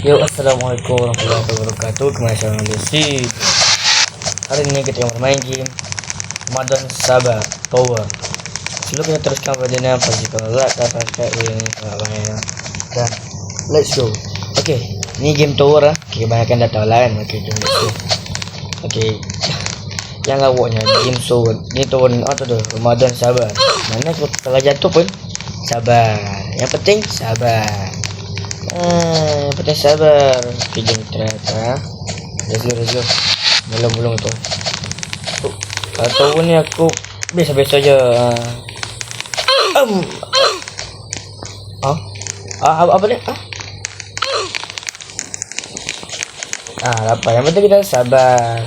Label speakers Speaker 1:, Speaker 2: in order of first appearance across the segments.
Speaker 1: Yo, assalamualaikum warahmatullahi wabarakatuh. Kembali saya Lesi. Hari ini kita bermain game Ramadan Sabar Tower. Sebelum kita teruskan videonya, pastikan like dan subscribe ini main. Dan let's go. Oke, ini game Tower lah. Kebanyakan dah tahu lah kan. Oke, jom let's go. Oke, yang awaknya game Tower. Ini Tower tu Ramadan Sabar. Mana kalau jatuh pun sabar. Yang penting sabar. Yang penting sabar. Okay, jom ternyata. Let's go. Belum tu. Atau ni aku biasa-biasa je. Apa ni? Apa yang penting kita sabar.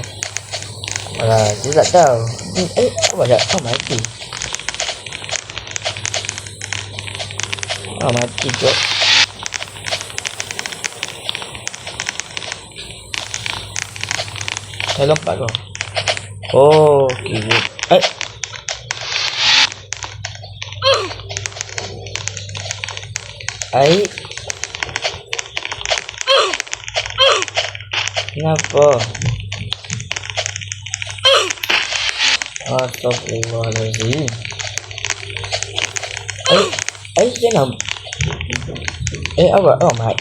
Speaker 1: Dia tak tahu. Apa dah? Mati. Mati tu. Saya lompat kau. Oh, okay. Kenapa? Astagfirullahaladzim. Jangan. Apa? Amat.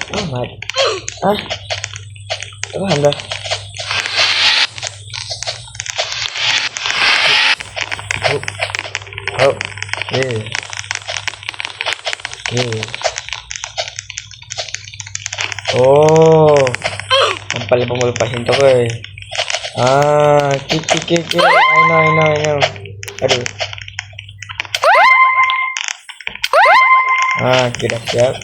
Speaker 1: Faham dah. Nampak lepas mau lepas tu ke? Kik. I know. Aduh. Kita siap.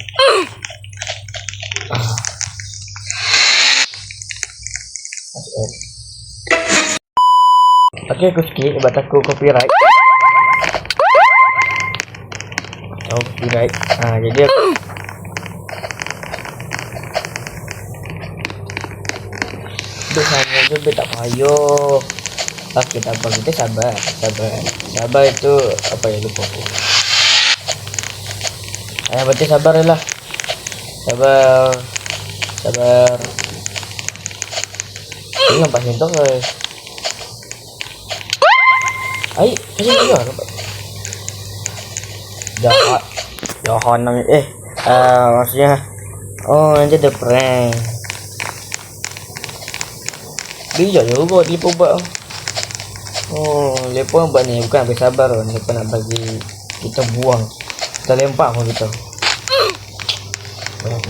Speaker 1: Oke, aku skip sebab aku copyright. Copyright. Jadi aku biasanya juga tak payah. Kita sabar itu apa ya, lupa aku. Yang penting sabar lah. Sabar. Ini nampak sentuh guys. Kasih juga nampak. Jangan nangis. Maksudnya nanti ada prank. Bijak juga dia buat. Lepas buat ni bukan habis sabar. Lepas nak bagi kita buang. Kita lempar pun kita.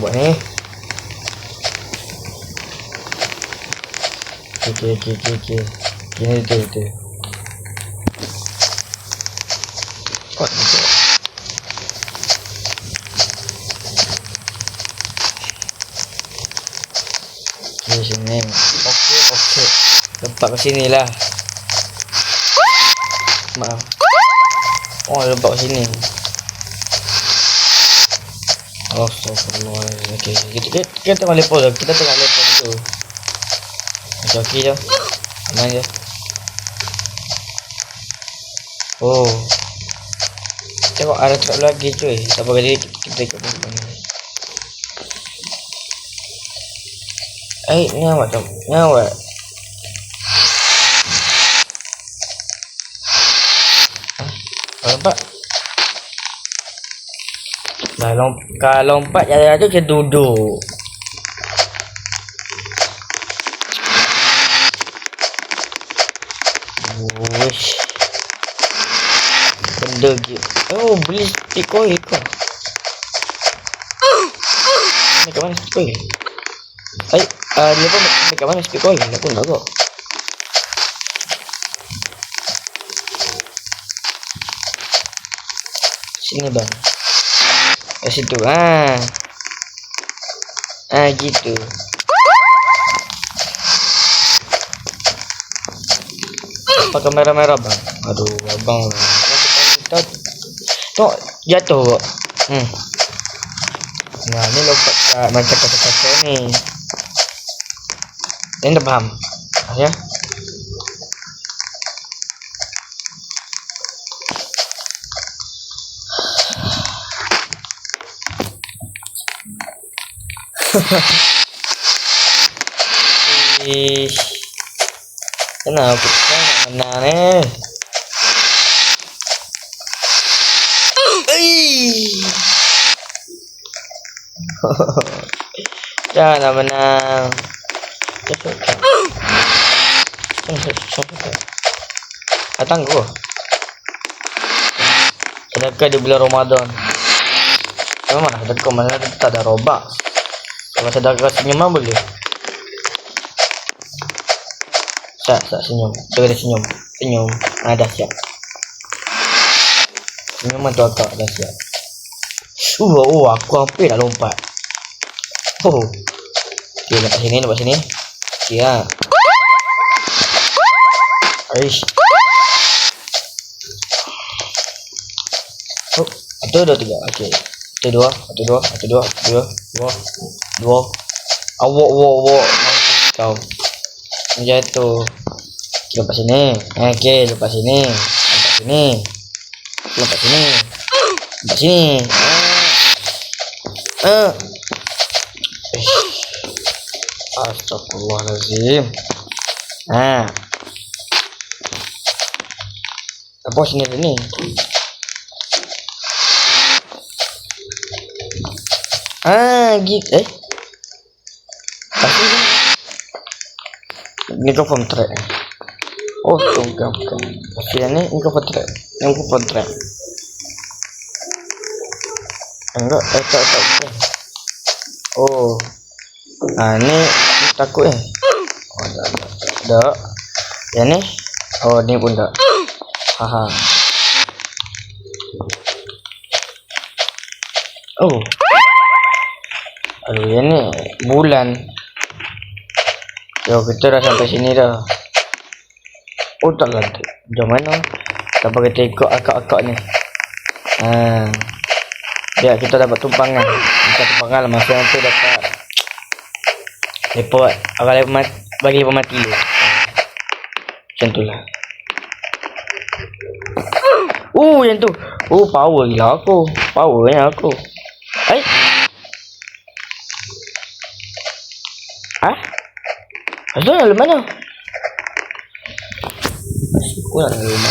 Speaker 1: Buat ni. Okay. Ini itu. Sini. Okey. Lepas ke sini lah. Maaf. Lepas ke sini. Astagfirullahaladzim. Okey. Kita tengok lepas tu. Okey je. Aman je. Tengok ada trap lagi cuy. Tak apa kali kita ikut ni. Nyawa. Lompat. Kalau lompat jalan tu kita duduk. Benda gitu. Beli stick oil kau. Ni kat mana stick oil? Dia pun dekat mana stick oil? Aku nak kau. Sini bang. Kat situ. Gitu. Pakai merah-merah bang. Aduh, abang. Tengok jatuh kok. Nah, ni lompat macam kata-kata ni. Ini dah faham. Ya. Ish. Kenapa kita nak menang ni? Janganlah menang. Datang gua. Sedekah di bulan Ramadan. Memang sedekah mana tak ada robak. Kalau sedekah senyuman boleh. Tak senyum. Dia senyum. Senyum. Dah siap. Senyuman tu akak dah siap. Aku hampir dah lompat. Okay, lepas sini. Okay lah. Aish. Satu, dua, tiga. Okay. Satu, dua. Awak. Kau. Jatuh. Lepas sini. Okay, lepas sini. Astagfirullahaladzim. Apa sini ni? Gitu. Ni kau form track. Bukan. Tapi ni kau form track. Enggak, tak. Ni takut tak. Yang ni? Ni pun tak. Haha. Aduh, yang ni bulan. Kita dah sampai sini dah. Taklah. Jom mana? Siapa kita ikut akak-akak ni? Biar kita dapat tumpangan. Masa tu dapat lepas orang bagi lepas mati dia. Macam tu lah. Yang tu. Power gila aku. Powernya aku. Asal nak mana? Aku nak mana?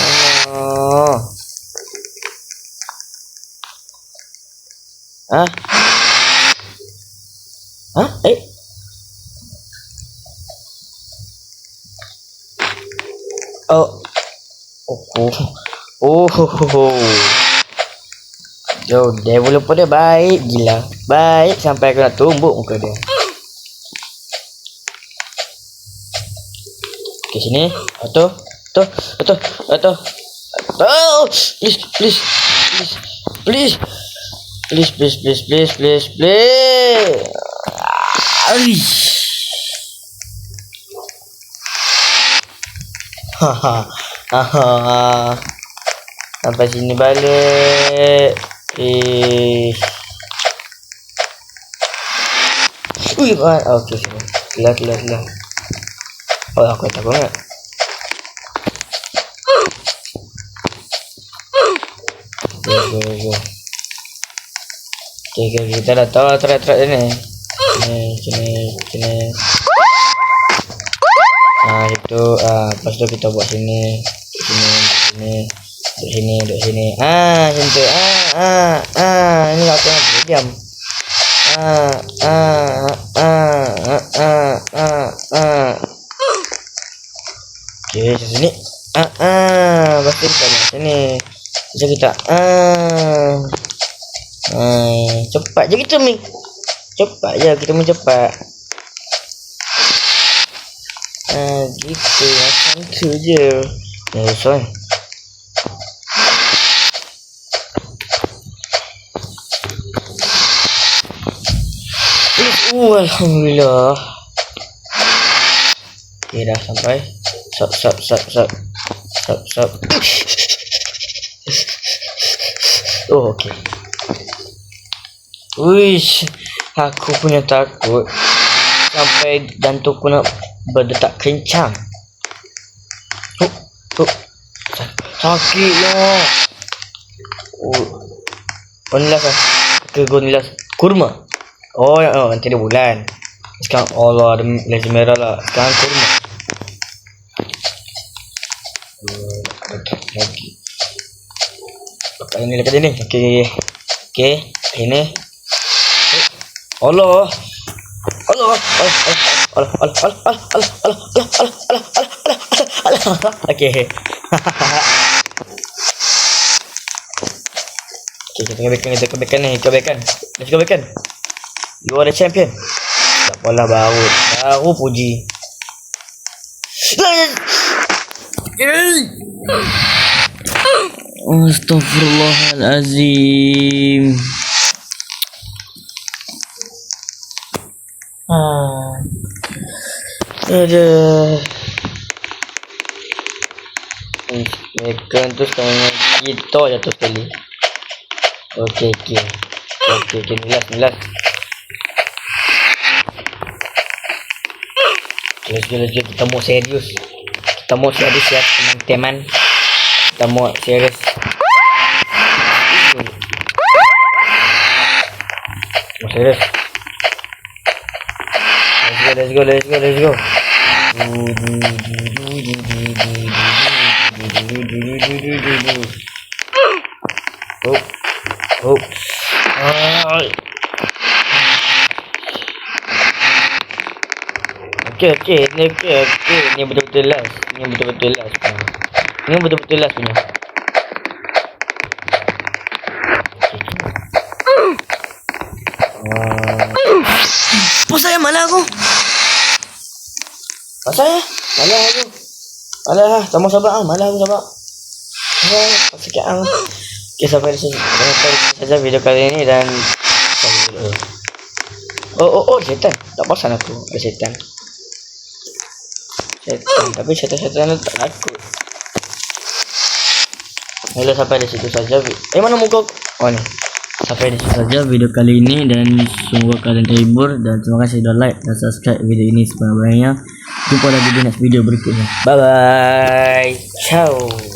Speaker 1: Developer dia baik gila. Baik sampai aku nak tumbuk muka dia. Ke sini. Atau. Please. Sampai sini balik. Okay, kelar. Aku tak banget. Okay, kita dah tahu track ni. Sini. Itu. Lepas tu kita buat sini. Duduk sini. Macam tu. Ini aku nak diam. Okay, sini. Pasti kita sini. Macam kita. Cepat je kita ni. Cepat je kita main cepat. Gitu macam tu je. Soal. Alhamdulillah. Okay, dah sampai. Sap. Okay. Wish, aku punya takut sampai jantungku nak berdetak kencang. Sakitnya. Nilas ke nilas kurma. Nanti ada bulan. Sekarang Allah ada laser merah lah. Sekarang kurma. Lagi. Dekat ini. Okey. Ini. Allah. Okey. Kita kebaikan ni. Let's go kebaikan. You are the champion. Tak apalah baru puji. Astaghfirullahalazim. Ada. Mekan tu sekarang kita jatuh sekali. Okey. Nilas. Let's go. Kita mau serius ya teman-teman. Kita mau serius. Let's go. Oh. Okey. Ini betul-betul last. Ini betul-betul last punya. Apa saya malah aku? Malah sama sabar malah aku sabar. Sikit Okey, sampai saja video kali ini dan setan. Tak pasal aku ada setan. Tapi setan tak takut. Hello, sampai di situ saja. Mana muka? Oh ni. Sampai di situ saja video kali ini dan semoga kalian terhibur dan terima kasih sudah like dan subscribe video ini sebanyak-banyaknya. Jumpa lagi di next video berikutnya. Bye bye. Ciao.